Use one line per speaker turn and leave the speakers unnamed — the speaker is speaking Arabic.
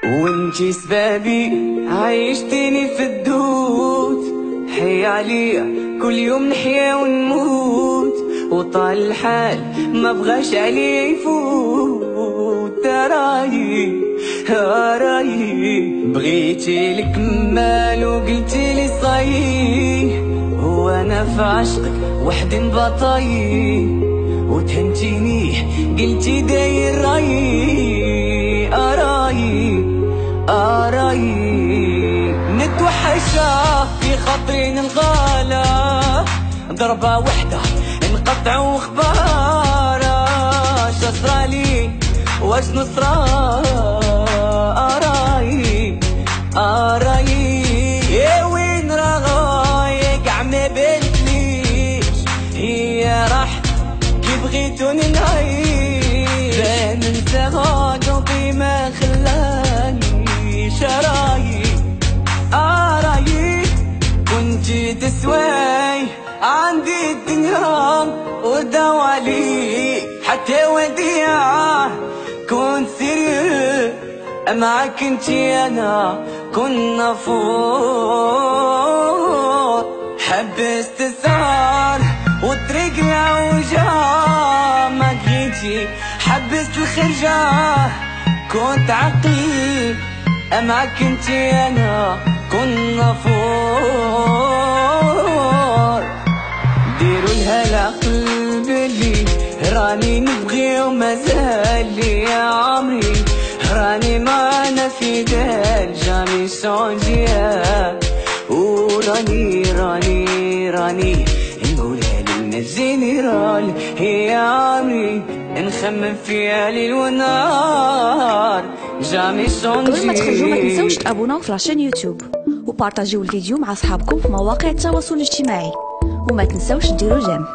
وانتي سبابي عايشتيني في الدود. حي عليا كل يوم نحيا ونموت، وطال الحال ما بغاش عليه يفوت. رايي بغيتي لك مال وقلتي لي صاي، هو انا في عشقك وحدي نبطاي، وتهنتيني قلتي داير رايي. رايي نتوحشا في خاطري نلقالا، ضربة وحدة نقطعو اخبارا. شصرالي واش نصرا رايي يا وين راغايا كاع ما بانتليش، هي راح كي بغيتوني نعيش. بان ننساها قلبي ما خلانيش. رايي كنتي تسواي عندي الدنيا ودوالي، حتى وديعة كنت سيريو معاك انتي انا كنا فوق. حبست السهر والطريق العوجة ما جيتي، حبست الخرجة كنت عقلي معاك انتي انا كنا فوق. ديروا لها قلب اللي راني نبغي ومازال لي يا عمري، راني معنا في دال جامي شونجيا. وراني نقولها لنا الجنرال، هي عمري نخمم فيها ليل ونهار جامي شونجيا.
قبل ما تخرجوا ما تنسوش تابوناو في لاشين يوتيوب وبارطاجيو الفيديو مع اصحابكم في مواقع التواصل الاجتماعي، وما تنسوش ديروا جيم.